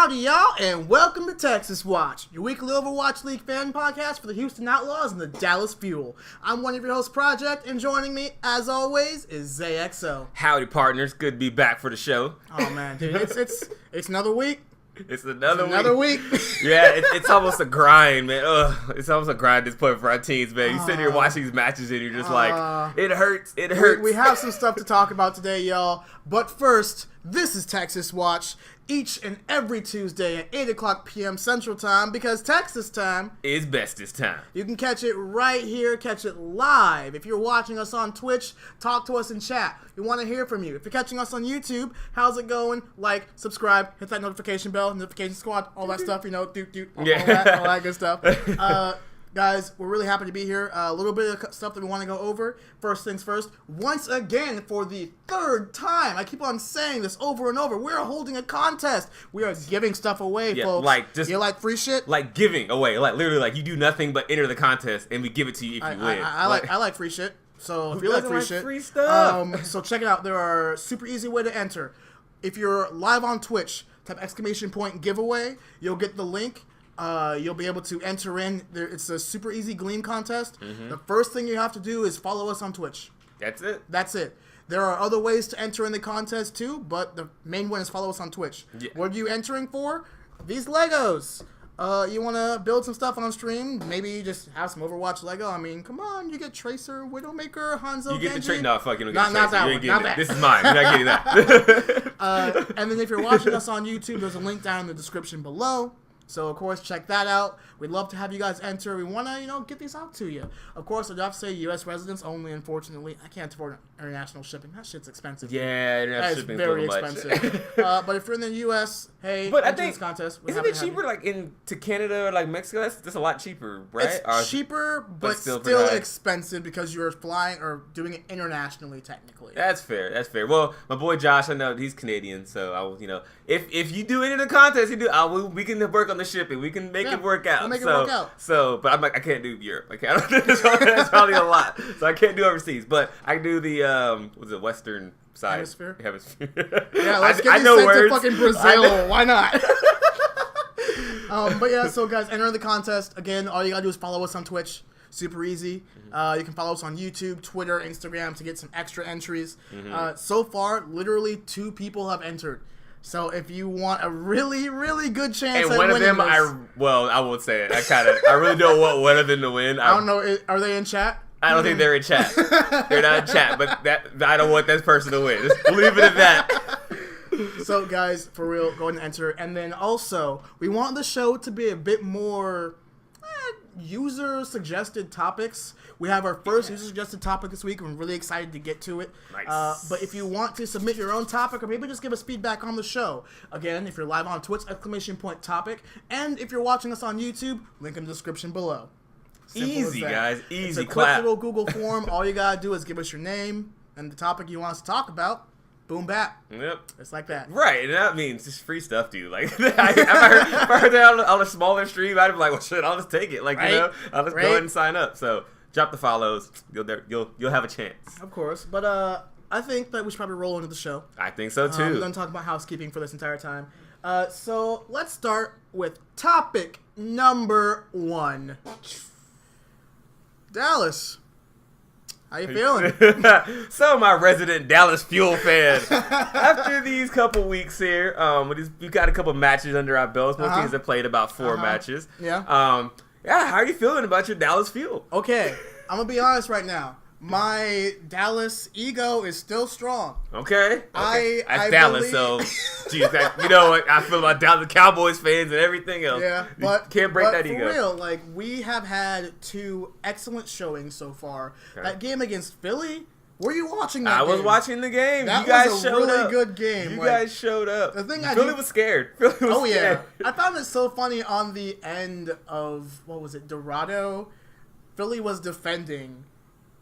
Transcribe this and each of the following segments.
Howdy, y'all, and welcome to TexasWatch, your weekly Overwatch League fan podcast for the Houston Outlaws and the Dallas Fuel. I'm one of your hosts, Project, and joining me, as always, is ZXO. Howdy, partners. Good to be back for the show. Oh, man, dude, it's another week. It's another week. Yeah, it's almost a grind, man. Ugh, it's almost a grind at this point for our teams, man. You sit here watching these matches and you're just like, it hurts. It hurts. We have some stuff to talk about today, y'all. But first, this is TexasWatch, each and every Tuesday at 8 o'clock p.m. Central Time, because Texas time is bestest time. You can catch it right here, catch it live. If you're watching us on Twitch, talk to us in chat. We want to hear from you. If you're catching us on YouTube, how's it going? Like, subscribe, hit that notification bell, notification squad, all that stuff, all that good stuff. Guys, we're really happy to be here. A little bit of stuff that we want to go over. First things first, once again, for the third time, I keep on saying this over and over, we're holding a contest. We are giving stuff away, folks. You like free shit? Like giving away. Like literally, like you do nothing but enter the contest and we give it to you if you win. I like free shit. So if you like free shit, free stuff. So check it out. There are super easy way to enter. If you're live on Twitch, type ! giveaway. You'll get the link. You'll be able to enter in. It's a super easy Gleam contest. Mm-hmm. The first thing you have to do is follow us on Twitch. That's it. There are other ways to enter in the contest too, but the main one is follow us on Twitch. Yeah. What are you entering for? These Legos. You want to build some stuff on stream? Maybe just have some Overwatch Lego. I mean, come on. You get Tracer, Widowmaker, Hanzo, You get Genji. the Tracer. No, fuck, you don't get not the Tracer. That You one. ain't getting Not it. that. This is mine. You're not getting that. And then if you're watching us on YouTube, there's a link down in the description below. So, of course, check that out. We'd love to have you guys enter. We want to, get these out to you. Of course, I'd have to say U.S. residents only, unfortunately. I can't afford international shipping. That shit's expensive. Yeah, international shipping is very a little expensive. much. But if you're in the U.S., hey, but I enter think, this contest. Isn't it cheaper, like, to Canada or, like, Mexico? That's a lot cheaper, right? It's cheaper, but still expensive because you're flying or doing it internationally, technically. That's fair. Well, my boy Josh, I know he's Canadian, so I will, if you do enter the contest, we can work on the shipping. We can make it work out. We'll make it work out. So, but I'm like, I can't do Europe. I can't. That's probably a lot. So I can't do overseas, but I can do the Western side. Hemisphere. Yeah, let's get these sent to fucking Brazil. Why not? But yeah, so guys, enter the contest. Again, all you gotta do is follow us on Twitch. Super easy. You can follow us on YouTube, Twitter, Instagram to get some extra entries. So far, literally 2 people have entered. So if you want a really, really good chance and at one of winning them, I won't say it. I really don't want one of them to win. I don't know. Are they in chat? I don't think they're in chat. They're not in chat, but I don't want that person to win. Just leave it at that. So guys, for real, go ahead and enter. And then also, we want the show to be a bit more user-suggested topics. We have our first user-suggested topic this week. I'm really excited to get to it. Nice. But if you want to submit your own topic, or maybe just give us feedback on the show, again, if you're live on Twitch, !topic, and if you're watching us on YouTube, link in the description below. Simple Easy, guys. Easy. It's a quick little Google form. All you gotta do is give us your name and the topic you want us to talk about. Boom, bap. Yep. It's like that. Right, and that means just free stuff, dude. Like, if I heard that on a smaller stream, I'd be like, well, shit, I'll just take it. Like, I'll just go ahead and sign up. So, drop the follows. You'll have a chance. Of course. But I think that we should probably roll into the show. I think so, too. We're going to talk about housekeeping for this entire time. So, let's start with topic number 1. Dallas. How you feeling? So, my resident Dallas Fuel fan, after these couple weeks here, we've got a couple matches under our belts. Most teams have played about 4 matches. Yeah. How are you feeling about your Dallas Fuel? Okay, I'm going to be honest right now. My Dallas ego is still strong. Okay. I Dallas, so geez, you know what I feel about Dallas Cowboys fans and everything else. Yeah, but you can't break that ego. For real, like, we have had 2 excellent showings so far. Okay. That game against Philly, were you watching that game? I was watching the game. That you guys was a showed really up. good game. You guys showed up. The thing Philly was scared. Philly was scared. Yeah. I found it so funny on the end of, what was it, Dorado? Philly was defending.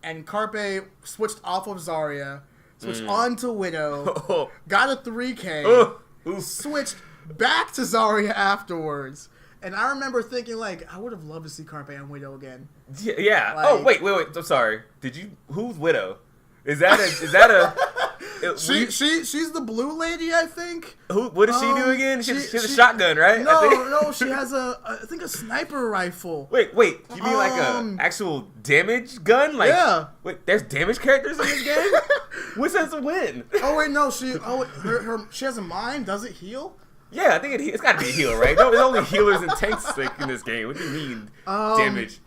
And Carpe switched off of Zarya, switched on to Widow, got a 3K, switched back to Zarya afterwards. And I remember thinking, like, I would have loved to see Carpe on Widow again. Yeah. Like, wait. I'm sorry. Who's Widow? Is that a She's the blue lady, I think. What does she do again? She has a shotgun, right? No, she has I think a sniper rifle. Wait, you mean like a actual damage gun? Like, yeah. Wait, there's damage characters in this game? Which says to win? Oh wait, no, she has a mine. Does it heal? Yeah, I think it's got to be a heal, right? No, there's only healers and tanks in this game. What do you mean damage?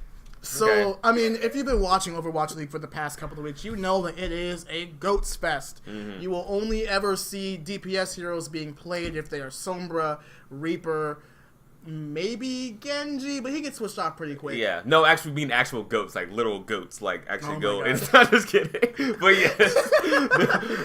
So, Okay. I mean, if you've been watching Overwatch League for the past couple of weeks, you know that it is a goats fest. Mm-hmm. You will only ever see DPS heroes being played if they are Sombra, Reaper, maybe Genji, but he gets switched off pretty quick. Yeah, no, actually being actual goats, like literal goats, like actually go. It's not just kidding, but yes,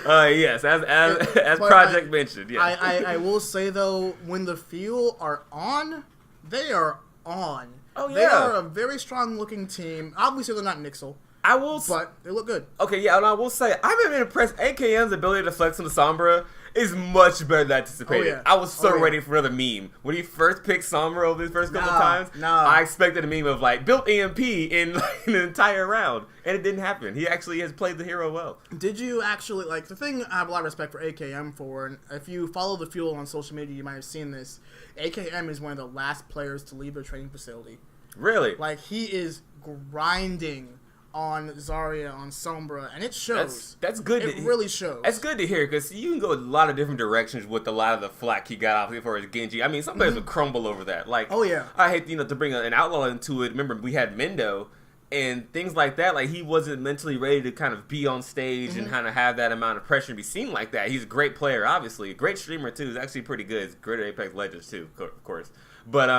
yes, as Project mentioned, yes. I will say though, when the Fuel are on, they are on. Oh yeah, they are a very strong looking team. Obviously, they're not Nixel. But they look good. Okay, yeah, and I will say I've been impressed. AKM's ability to flex on the Sombra is much better than anticipated. Oh, yeah. I was so ready for another meme. When he first picked Sombra over his first couple times, I expected a meme of like built EMP in like an entire round, and it didn't happen. He actually has played the hero well. Did you actually, like, the thing I have a lot of respect for AKM for, and if you follow the Fuel on social media, you might have seen this, AKM is one of the last players to leave their training facility. Really? Like, he is grinding on Zarya, on Sombra, and it shows. That's good. It really shows. That's good to hear, because you can go a lot of different directions with a lot of the flack he got off for his Genji. I mean, some players would crumble over that. Like, oh yeah. I hate to bring an outlaw into it. Remember, we had Mendo and things like that. Like, he wasn't mentally ready to kind of be on stage and kind of have that amount of pressure and be seen like that. He's a great player, obviously, a great streamer too. He's actually pretty good. He's great at Apex Legends too, of course. But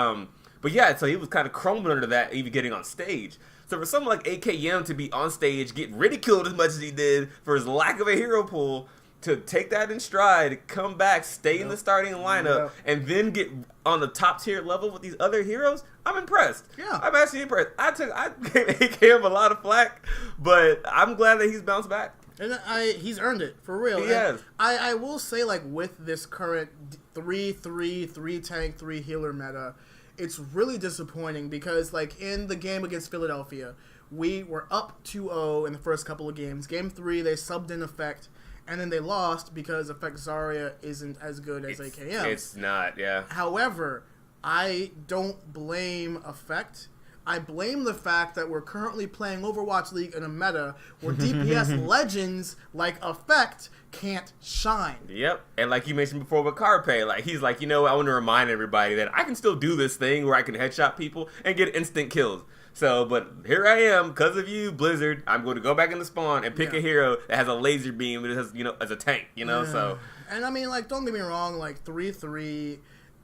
yeah, so he was kind of crumbling under that, even getting on stage. So for someone like AKM to be on stage, get ridiculed as much as he did for his lack of a hero pool, to take that in stride, come back, stay in the starting lineup, and then get on the top tier level with these other heroes, I'm impressed. Yeah. I'm actually impressed. I gave AKM a lot of flack, but I'm glad that he's bounced back. And he's earned it, for real. He has. I will say, like, with this current 3-3, 3-tank, 3-healer meta, it's really disappointing because, like, in the game against Philadelphia, we were up 2-0 in the first couple of games. Game 3, they subbed in Effect, and then they lost because Effect Zarya isn't as good as AKM. It's not, yeah. However, I don't blame Effect. I blame the fact that we're currently playing Overwatch League in a meta where DPS legends like Effect can't shine. Yep. And like you mentioned before with Carpe, like he's like, I want to remind everybody that I can still do this thing where I can headshot people and get instant kills. So, but here I am, because of you, Blizzard, I'm going to go back in the spawn and pick a hero that has a laser beam that has, as a tank, so. And I mean, like, don't get me wrong, like, 3-3,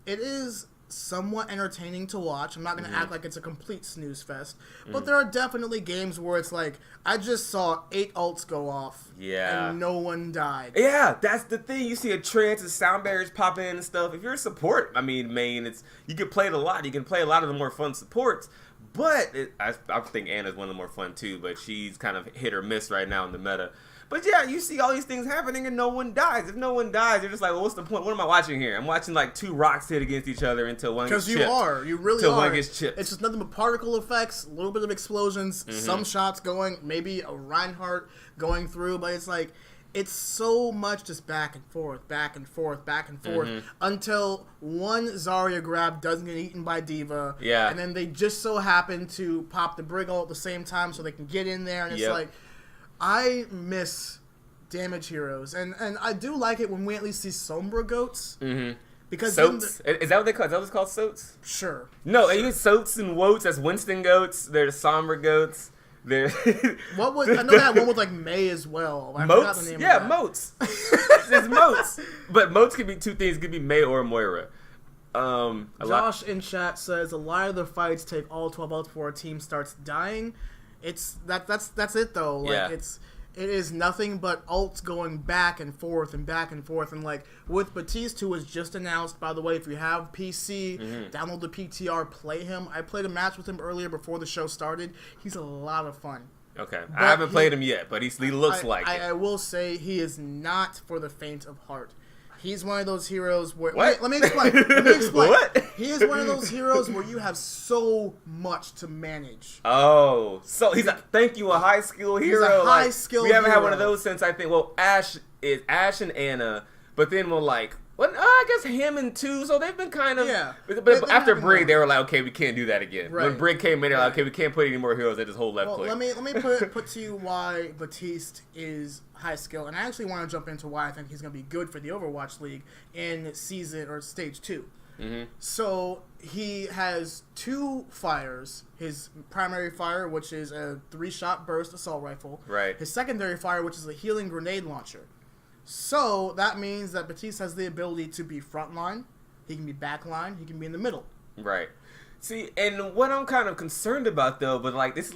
it is somewhat entertaining to watch. I'm not going to act like it's a complete snooze fest, but there are definitely games where it's like, I just saw 8 ults go off, and no one died. Yeah, that's the thing. You see a trance and sound barriers pop in and stuff. If you're a support, main, you can play it a lot. You can play a lot of the more fun supports, but I think Anna's one of the more fun too, but she's kind of hit or miss right now in the meta. But yeah, you see all these things happening and no one dies. If no one dies, you're just like, well, what's the point? What am I watching here? I'm watching like 2 rocks hit against each other until one gets chipped. Because you really until are. One gets chipped. It's just nothing but particle effects, a little bit of explosions, some shots going, maybe a Reinhardt going through, but it's like, it's so much just back and forth, back and forth, back and forth, until one Zarya grab doesn't get eaten by D.Va, and then they just so happen to pop the Brig ult at the same time so they can get in there, and it's like, I miss damage heroes, and I do like it when we at least see Sombra goats. Because Soats? Is that what they call? Is that what's called Soats? Sure. No, you get Soats and Woats. That's Winston goats. They're the Sombra goats. They're what was? I know that one with like May as well. I forgot the name of that. Moats. It's Moats. But Moats could be 2 things. It could be May or Moira. Josh in chat says a lot of the fights take all 12 ults before a team starts dying. That's it though. Like it is nothing but ults going back and forth and back and forth. And like with Baptiste, who was just announced, by the way, if you have PC, download the PTR, play him. I played a match with him earlier before the show started. He's a lot of fun. Okay. But I haven't played him yet, but he looks like it. I will say he is not for the faint of heart. He's one of those heroes where... What? Let me explain. What? He is one of those heroes where you have so much to manage. Oh. So he's a high skill hero. He's a high skill We haven't hero. had one of those since, I think, Ashe is Ashe and Anna, but then I guess Hammond too. So they've been kind of But after Brig, they were like, okay, we can't do that again. Right. When Brig came in, they're like, okay, we can't put any more heroes at this whole left click. Let me put to you why Baptiste is high skill, and I actually want to jump into why I think he's going to be good for the Overwatch League in season or stage 2. Mm-hmm. So he has 2 fires. His primary fire, which is a 3-shot burst assault rifle. Right. His secondary fire, which is a healing grenade launcher. So that means that Baptiste has the ability to be frontline, he can be backline, he can be in the middle. Right. See, and what I'm kind of concerned about though, but it's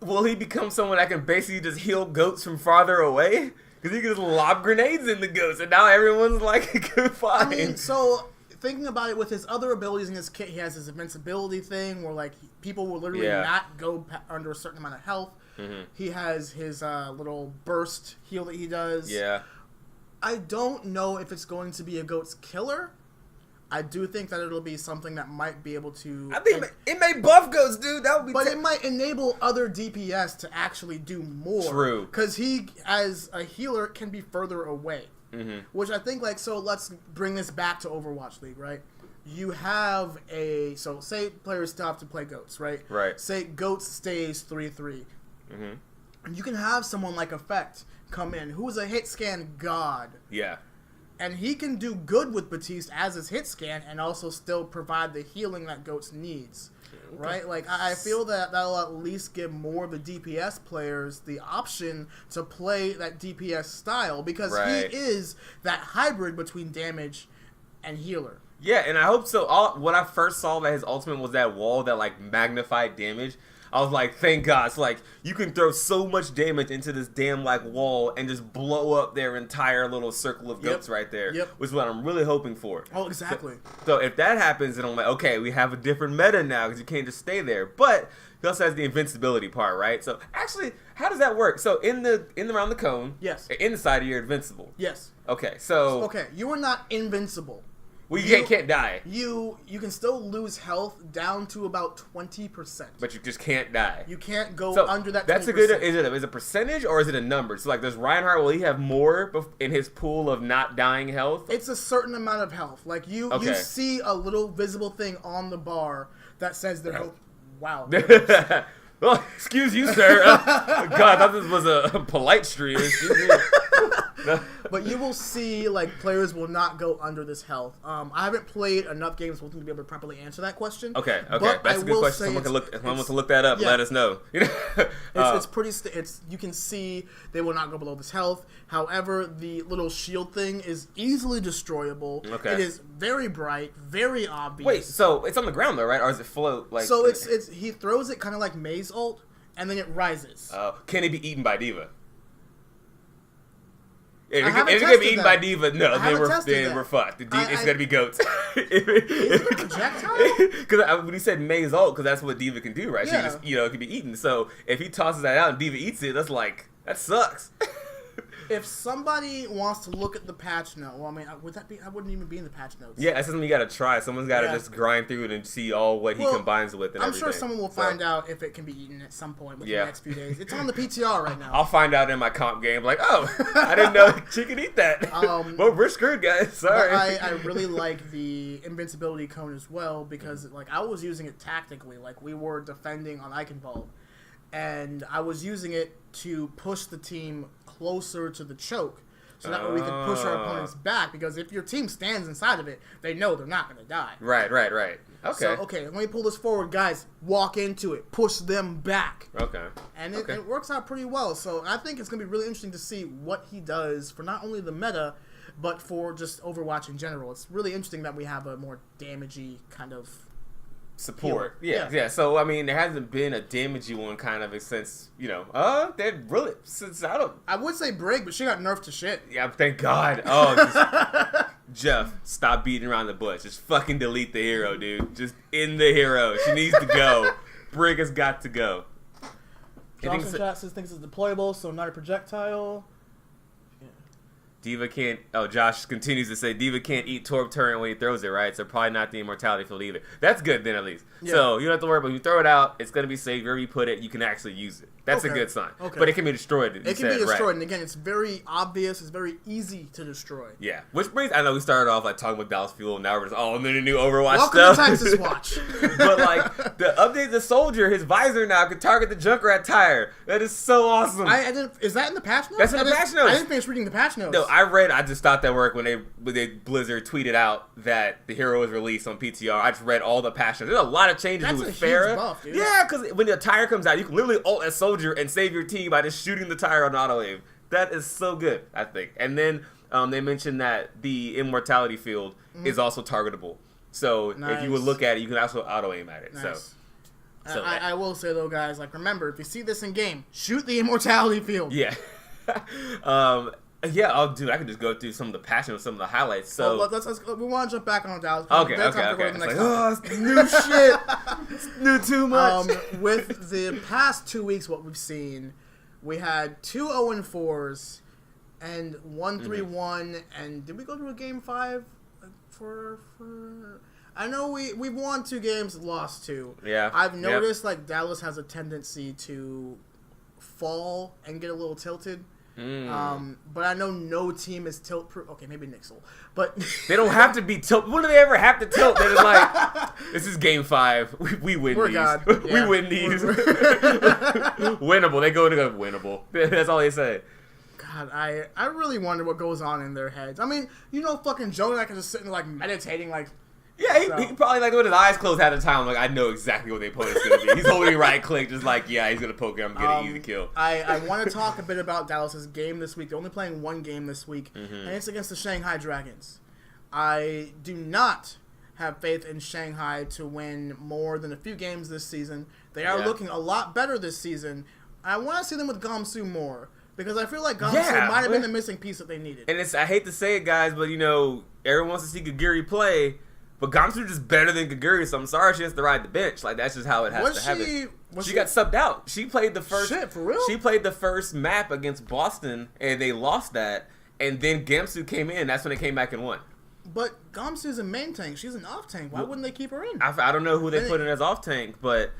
will he become someone that can basically just heal goats from farther away? Because he can just lob grenades in the goats, and now everyone's like, goodbye. I mean, so thinking about it, with his other abilities in his kit, he has his invincibility thing, where people will literally not go under a certain amount of health. Mm-hmm. He has his little burst heal that he does. Yeah. I don't know if it's going to be a goat's killer. I do think that it'll be something that might be able to... I think it may buff goats, dude. That would be... But it might enable other DPS to actually do more. True. Because he, as a healer, can be further away. Mm-hmm. Which I think, so let's bring this back to Overwatch League, right? You have so say players still have to play goats, right? Right. Say goats stays 3-3. Mm-hmm. And you can have someone like Effect come in, who's a hit scan god. Yeah. And he can do good with Baptiste as his hit scan and also still provide the healing that goats needs. Okay. Right? I feel that that'll at least give more of the DPS players the option to play that DPS style, because he is that hybrid between damage and healer. Yeah, and I hope so. When I first saw that his ultimate was that wall that magnified damage, I was like, thank God. It's you can throw so much damage into this damn wall and just blow up their entire little circle of goats right there. Yep. Which is what I'm really hoping for. Oh, exactly. So if that happens, then I'm like, okay, we have a different meta now, because you can't just stay there. But he also has the invincibility part, right? So actually, how does that work? So around the cone, yes, inside you're invincible. Yes. Okay, so okay, you are not invincible. Well, you can't die. You can still lose health down to about 20%. But you just can't die. You can't go under that 20%. That's a good... Is it a percentage or is it a number? So, does Reinhardt, will he have more in his pool of not dying health? It's a certain amount of health. You see a little visible thing on the bar that says their health... Wow. Well, excuse you, sir. God, I thought this was a polite stream. Excuse me. But you will see, players will not go under this health. I haven't played enough games with them to be able to properly answer that question. Okay. But that's a good question. Someone wants to look that up. Yeah. Let us know. It's pretty. You can see they will not go below this health. However, the little shield thing is easily destroyable. Okay. It is very bright, very obvious. Wait, so it's on the ground though, right? Or does it float? So he throws it kind of like Maze ult, and then it rises. Can it be eaten by D.Va? If it can be eaten by D.Va, no, then we're fucked. It's gonna be goats. Is it a projectile? Because when he said Maze ult, because that's what D.Va can do, right? Yeah. She just, it can be eaten. So if he tosses that out and D.Va eats it, that sucks. If somebody wants to look at the patch note, well, I mean, would that be? I wouldn't even be in the patch notes. Yeah, that's something you got to try. Someone's got to just grind through it and see what he combines with. And I'm sure someone will find out if it can be eaten at some point within the next few days. It's on the PTR right now. I'll find out in my comp game. I didn't know she could eat that. Well, we're screwed, guys. Sorry. I really like the invincibility cone as well, because I was using it tactically. We were defending on Eichenwald, and I was using it to push the team closer to the choke. So that way we can push our opponents back, because if your team stands inside of it, they know they're not going to die. Right. Okay. So, let me pull this forward, guys. Walk into it. Push them back. Okay. And it works out pretty well. So I think it's going to be really interesting to see what he does for not only the meta, but for just Overwatch in general. It's really interesting that we have a more damagey kind of support. Yeah. So, I mean, there hasn't been a damagey one kind of since, I would say Brig, but she got nerfed to shit. Yeah, thank God. Oh, Jeff, stop beating around the bush. Just fucking delete the hero, dude. Just end the hero. She needs to go. Brig has got to go. Johnson Chat says thinks it's deployable, so not a projectile. Diva can't. Oh, Josh continues to say Diva can't eat Torb Turret when he throws it, right? So probably not the immortality field either. That's good then, at least. Yeah. So you don't have to worry. But when you throw it out, it's gonna be safe. Wherever you put it, you can actually use it. That's a good sign. Okay. But it can be destroyed. It can be destroyed, and again, it's very obvious. It's very easy to destroy. Yeah. Which brings, I know we started off like talking about Dallas Fuel. Now we're just and then the new Overwatch Welcome stuff. Welcome to TexasWatch. But like the update, the soldier, his visor now can target the Junkrat tire. That is so awesome. I didn't. Is that in the patch notes? That's in the patch notes. I didn't finish reading the patch notes. No, I just thought that worked when they Blizzard tweeted out that the hero was released on PTR. I just read all the patch notes. There's a lot of changes with Pharah. Huge buff, dude. Yeah, because when the tire comes out, you can literally ult as soldier and save your team by just shooting the tire on auto aim. That is so good, I think. And then they mentioned that the immortality field is also targetable. So if you would look at it, you can also auto aim at it. Nice. So I will say though, guys, like remember, if you see this in game, shoot the immortality field. Yeah. Yeah, I can just go through some of the passion of some of the highlights. So let's we want to jump back on Dallas. Okay. It's like, new shit. It's new too much. With the past 2 weeks, what we've seen, we had 2 0-4s and 1 3-1. And did we go to a game 5 for? I know we've won 2 games, lost 2. Yeah. I've noticed like Dallas has a tendency to fall and get a little tilted. But I know no team is tilt proof. Okay, maybe Nixel, but they don't have to be tilt. When do they ever have to tilt? They're just like, this is game 5. We win these. God. We win these. Winnable. They go to go winnable. That's all they say. God, I really wonder what goes on in their heads. I mean, fucking Jonak is just sitting like meditating, like. Yeah, he probably like with his eyes closed half the time. Like I know exactly what the opponent's gonna be. He's holding right click, just like he's gonna poke him, get an easy kill. I want to talk a bit about Dallas's game this week. They're only playing 1 game this week, and it's against the Shanghai Dragons. I do not have faith in Shanghai to win more than a few games this season. They are looking a lot better this season. I want to see them with Gamsu more. Because I feel like Gamsu might have been the missing piece that they needed. And I hate to say it, guys, but everyone wants to see Gaguri play. But Gamsu just better than Gaguri, so I'm sorry she has to ride the bench. Like that's just how it has to happen. She got subbed out. She played the first. Shit, for real? She played the first map against Boston, and they lost that. And then Gamsu came in. That's when they came back and won. But Gamsu's a main tank. She's an off tank. Why wouldn't they keep her in? I don't know who they put in as off tank, but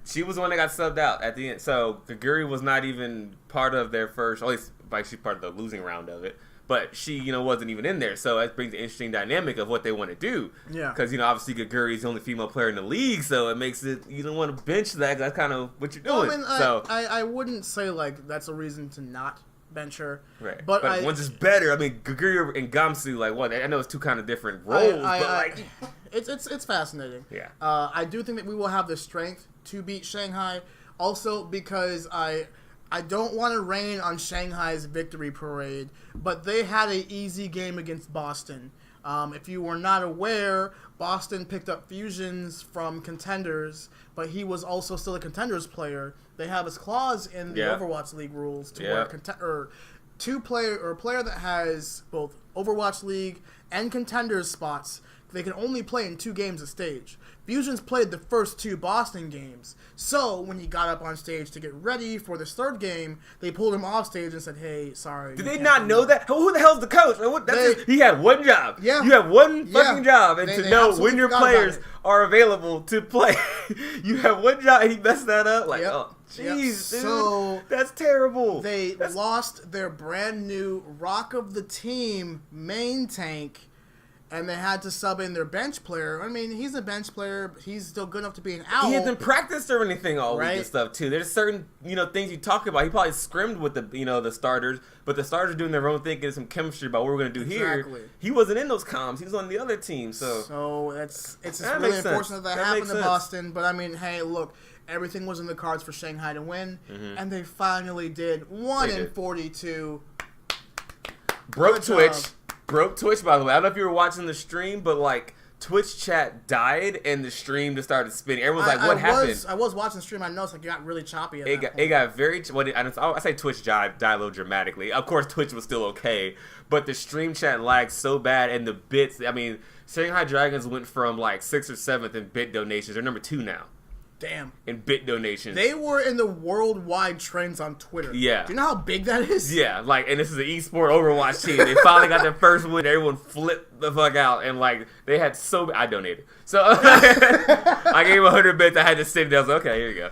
she was the one that got subbed out at the end. So Gaguri was not even part of their first. At least, like she's part of the losing round of it. But she, wasn't even in there. So that brings the interesting dynamic of what they want to do. Yeah. Because, obviously Gaguri is the only female player in the league. So it makes it, you don't want to bench that. That's kind of what you're doing. Well, I wouldn't say, like, that's a reason to not bench her. Right. But one's just better. I mean, Gaguri and Gamsu, like, what? I know it's 2 kind of different roles. It's fascinating. Yeah. I do think that we will have the strength to beat Shanghai. Also, because I don't want to rain on Shanghai's victory parade, but they had an easy game against Boston. If you were not aware, Boston picked up Fusions from Contenders, but he was also still a Contenders player. They have this clause in the Overwatch League rules to where a player that has both Overwatch League and Contenders spots, they can only play in 2 games a stage. Fusions played the first 2 Boston games. So, when he got up on stage to get ready for this 3rd game, they pulled him off stage and said, hey, sorry. Did they not know that? Who the hell's the coach? He had one job. Yeah. You have one fucking job. And to know when your players are available to play. You have one job and he messed that up? Like, oh, jeez, dude. So, that's terrible. They lost their brand new Rock of the Team main tank. And they had to sub in their bench player. I mean, he's a bench player, but he's still good enough to be an owl. He hasn't practiced or anything all week and stuff, too. There's certain, things you talk about. He probably scrimmed with the, the starters, but the starters are doing their own thing, getting some chemistry about what we're going to do here. He wasn't in those comms. He was on the other team, so it's just really unfortunate that happened to Boston. But, I mean, hey, look, everything was in the cards for Shanghai to win, and they finally did. 1-42. Broke Twitch. Broke Twitch, by the way. I don't know if you were watching the stream, but like Twitch chat died and the stream just started spinning. Everyone's like, "What happened?" I was watching the stream. I noticed it got really choppy. It got very. I say Twitch died a little dramatically. Of course, Twitch was still okay, but the stream chat lagged so bad and the bits. I mean, Shanghai Dragons went from like 6th or 7th in bit donations. They're number 2 now. Damn. in bit donations. They were in the worldwide trends on Twitter. Yeah. Do you know how big that is? Yeah, like, and this is an esport Overwatch team. They finally got their first win. Everyone flipped the fuck out, and like they had I donated. So I gave 100 bits. I had to sit there. I was like, okay, here you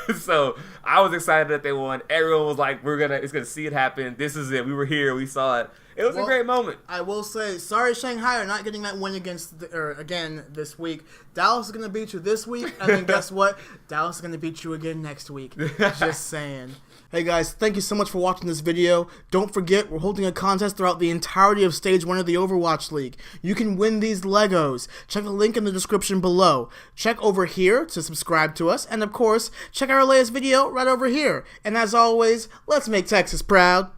go. So I was excited that they won. Everyone was like, it's gonna see it happen. This is it. We were here. We saw it. It was a great moment. I will say, sorry Shanghai are not getting that win again this week. Dallas is going to beat you this week, and then guess what? Dallas is going to beat you again next week. Just saying. Hey guys, thank you so much for watching this video. Don't forget, we're holding a contest throughout the entirety of Stage 1 of the Overwatch League. You can win these Legos. Check the link in the description below. Check over here to subscribe to us, and of course, check our latest video right over here. And as always, let's make Texas proud.